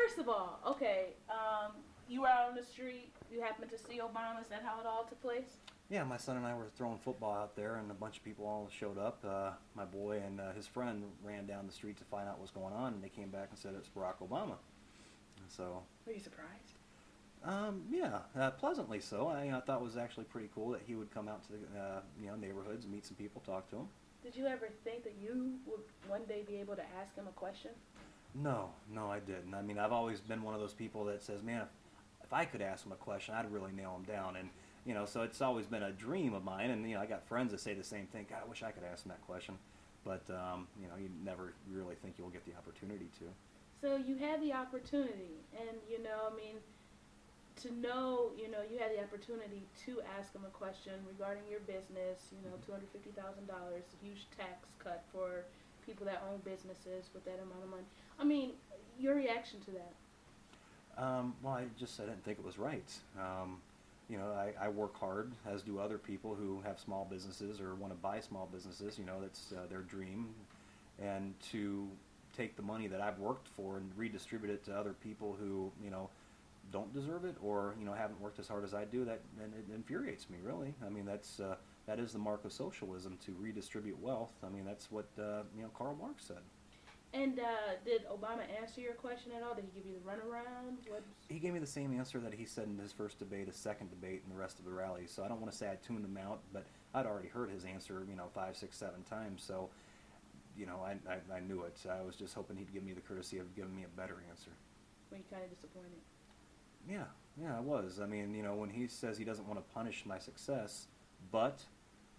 first of all, okay, you were out on the street. You happened to see Obama. Is that how it all took place? Yeah, my son and I were throwing football out there, and a bunch of people all showed up. My boy and his friend ran down the street to find out what's going on, and they came back and said it's Barack Obama. So, Were you surprised? yeah, pleasantly so. I thought it was actually pretty cool that he would come out to the neighborhoods, meet some people, talk to them. Did you ever think that you would one day be able to ask him a question? No, no, I didn't. I mean, I've always been one of those people that says, man, if I could ask him a question, I'd really nail him down. And, so it's always been a dream of mine. And, I got friends that say the same thing. God, I wish I could ask him that question. But, you never really think you'll get the opportunity to. So you had the opportunity, and I mean, to know, you had the opportunity to ask him a question regarding your business. $250,000, a huge tax cut for people that own businesses with that amount of money. I mean, your reaction to that? Well, I just I didn't think it was right. I work hard, as do other people who have small businesses or want to buy small businesses. That's their dream. And to take the money that I've worked for and redistribute it to other people who, don't deserve it or, haven't worked as hard as I do, and it infuriates me, really. I mean, that is the mark of socialism, to redistribute wealth. I mean, that's what, Karl Marx said. And did Obama answer your question at all? Did he give you the runaround? He gave me the same answer that he said in his first debate, his second debate, and the rest of the rally. So I don't want to say I tuned him out, but I'd already heard his answer, 5, 6, 7 times. So, I knew it. I was just hoping he'd give me the courtesy of giving me a better answer. Were you kind of disappointed? Yeah, I was. I mean, when he says he doesn't want to punish my success, but,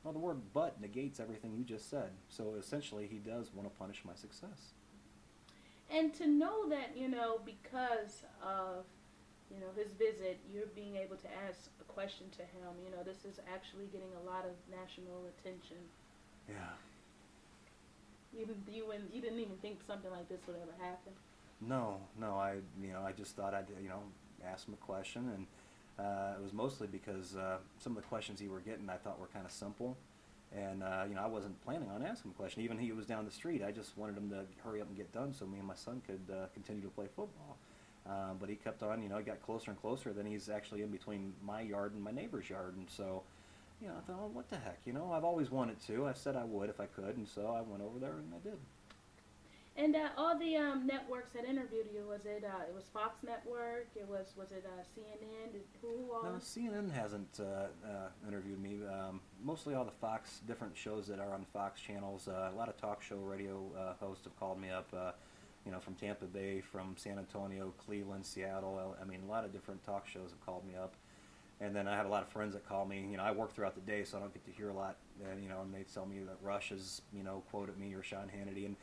well, the word "but" negates everything you just said. So essentially, he does want to punish my success. And to know that, because of, his visit, you're being able to ask a question to him, this is actually getting a lot of national attention. Yeah. You didn't even think something like this would ever happen. No, I just thought I'd, ask him a question, and it was mostly because some of the questions he were getting I thought were kind of simple. And, I wasn't planning on asking him a question. Even he was down the street. I just wanted him to hurry up and get done so me and my son could continue to play football. But he kept on, he got closer and closer. Then he's actually in between my yard and my neighbor's yard. And so, I thought, oh, what the heck? I've always wanted to. I said I would if I could. And so I went over there and I did. And all the networks that interviewed you, was it was Fox Network? Was it CNN? Who all? No, CNN hasn't interviewed me. Mostly all the Fox, different shows that are on Fox channels. A lot of talk show radio hosts have called me up, from Tampa Bay, from San Antonio, Cleveland, Seattle. I mean, a lot of different talk shows have called me up. And then I have a lot of friends that call me. I work throughout the day, so I don't get to hear a lot. And, and they tell me that Rush has, quoted me, or Sean Hannity. And,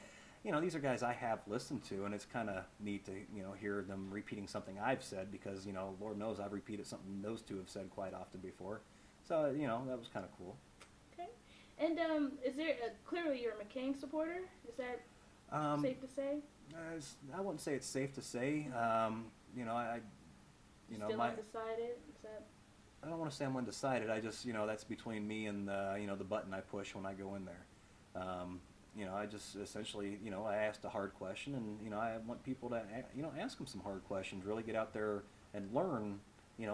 these are guys I have listened to, and it's kind of neat to, hear them repeating something I've said because, Lord knows I've repeated something those two have said quite often before. So, that was kind of cool. Okay. And is there, clearly you're a McCain supporter? Is that safe to say? I wouldn't say it's safe to say. Still undecided? Is that... I don't want to say I'm undecided. I just, that's between me and the button I push when I go in there. I just essentially, I asked a hard question, and I want people to, ask them some hard questions. Really get out there and learn,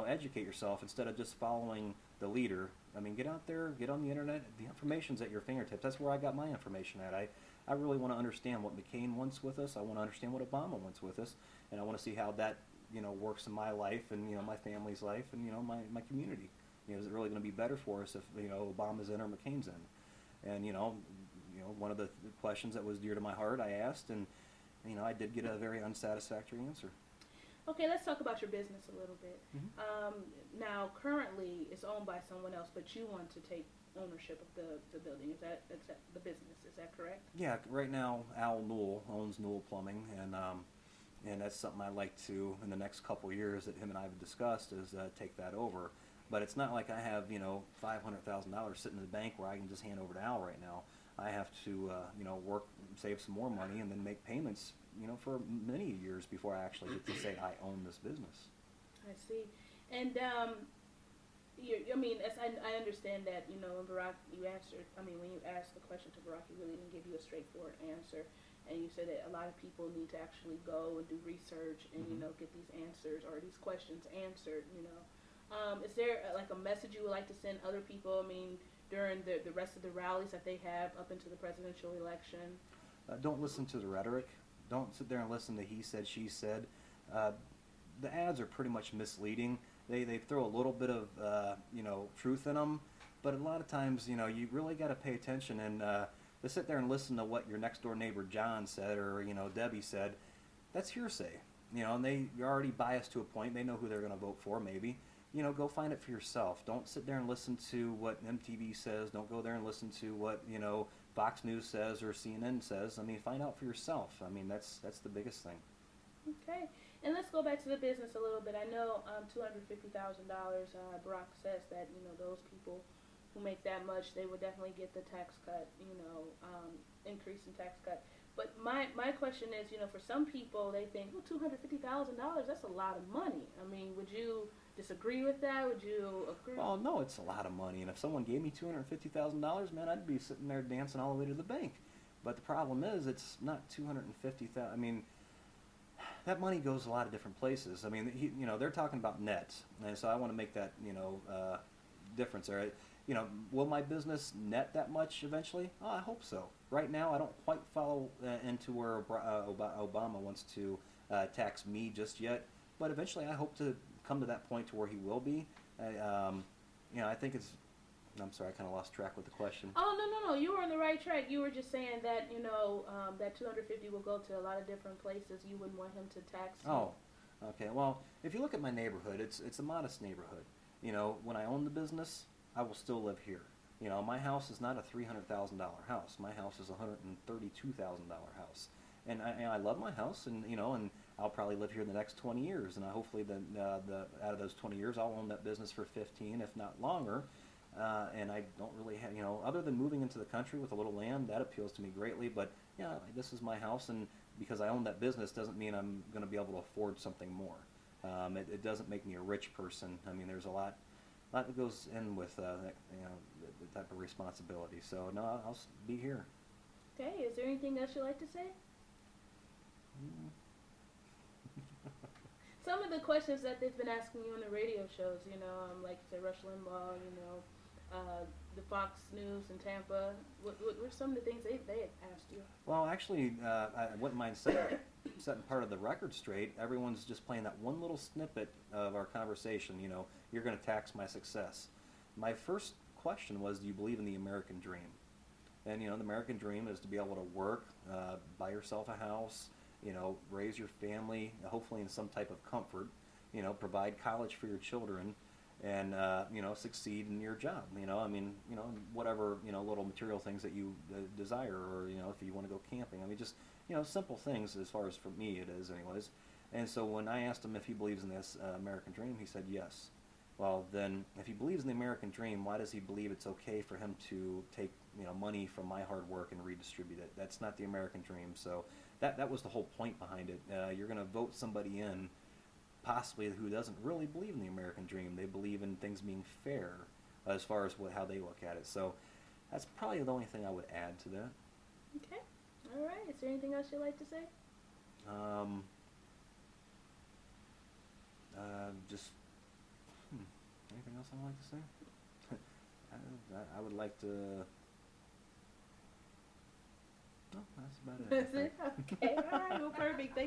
educate yourself instead of just following the leader. I mean, get out there, get on the internet. The information's at your fingertips. That's where I got my information at. I really want to understand what McCain wants with us. I want to understand what Obama wants with us, and I want to see how that, works in my life and my family's life and my community. Is it really going to be better for us if Obama's in or McCain's in? And one of the questions that was dear to my heart, I asked, and I did get a very unsatisfactory answer. Okay, let's talk about your business a little bit. Mm-hmm. Now, currently, it's owned by someone else, but you want to take ownership of the building. Is that the business? Is that correct? Yeah, right now, Al Newell owns Newell Plumbing, and that's something I'd like to, in the next couple of years that him and I have discussed, is take that over. But it's not like I have, $500,000 sitting in the bank where I can just hand over to Al right now. I have to, work, save some more money, and then make payments, for many years before I actually get to say I own this business. I see. And as I understand that, when Barack, when you asked the question to Barack, he really didn't give you a straightforward answer. and you said that a lot of people need to actually go and do research and Mm-hmm. get these answers or these questions answered. Is there like a message you would like to send other people? I mean, during the rest of the rallies that they have up into the presidential election. Don't listen to the rhetoric. Don't sit there and listen to he said, she said. Uh, the ads are pretty much misleading. They throw a little bit of truth in them, but a lot of times you really got to pay attention and to sit there and listen to what your next door neighbor John said or Debbie said. That's hearsay. And you're already biased to a point. They know who they're going to vote for, maybe. Go find it for yourself. Don't sit there and listen to what MTV says. Don't go there and listen to what Fox News says or CNN says. I mean, find out for yourself. I mean, that's the biggest thing. Okay, and let's go back to the business a little bit. I know $250,000. Barack says that those people who make that much, they would definitely get the tax cut. Increase in tax cut. But my question is, for some people, they think, well, $250,000, that's a lot of money. I mean, would you disagree with that? Would you agree? Well, no, it's a lot of money, and if someone gave me $250,000, man, I'd be sitting there dancing all the way to the bank. But the problem is, it's not $250,000. I mean, that money goes a lot of different places. I mean, they're talking about net, and so I want to make that difference there. Will my business net that much eventually? Oh, I hope so. Right now, I don't quite follow into where Obama wants to tax me just yet, but eventually, I hope to come to that point to where he will be. I think it's. I'm sorry, I kind of lost track with the question. Oh, no, you were on the right track. You were just saying that that 250 will go to a lot of different places. You wouldn't want him to tax you. Oh, okay. Well, if you look at my neighborhood, it's a modest neighborhood. When I own the business, I will still live here. My house is not a $300,000 house. My house is a $132,000 house, and I love my house, and and I'll probably live here the next 20 years, and hopefully out of those 20 years, I'll own that business for 15, if not longer. And I don't really have, other than moving into the country with a little land, that appeals to me greatly. But this is my house, and because I own that business doesn't mean I'm going to be able to afford something more. It doesn't make me a rich person. I mean, there's a lot that goes in with the type of responsibility. So no, I'll be here. Okay, is there anything else you'd like to say? Some of the questions that they've been asking you on the radio shows, like you said, Rush Limbaugh, the Fox News in Tampa. What were some of the things they had asked you? Well, actually, I wouldn't mind setting part of the record straight. Everyone's just playing that one little snippet of our conversation. You're going to tax my success. My first question was, do you believe in the American dream? And the American dream is to be able to work, buy yourself a house, raise your family, hopefully in some type of comfort, provide college for your children, and succeed in your job. Whatever little material things that you desire, or if you want to go camping. I mean, just simple things as far as for me it is, anyways. And so when I asked him if he believes in this American dream, he said yes. Well, then, if he believes in the American dream, why does he believe it's okay for him to take money from my hard work and redistribute it? That's not the American dream. So that was the whole point behind it. You're going to vote somebody in, possibly who doesn't really believe in the American dream. They believe in things being fair as far as how they look at it. So that's probably the only thing I would add to that. Okay. All right. Is there anything else you'd like to say? Just anything else I'd like to say? I would like to. No, that's about it. That's it. Okay. All right. Well, perfect. Thank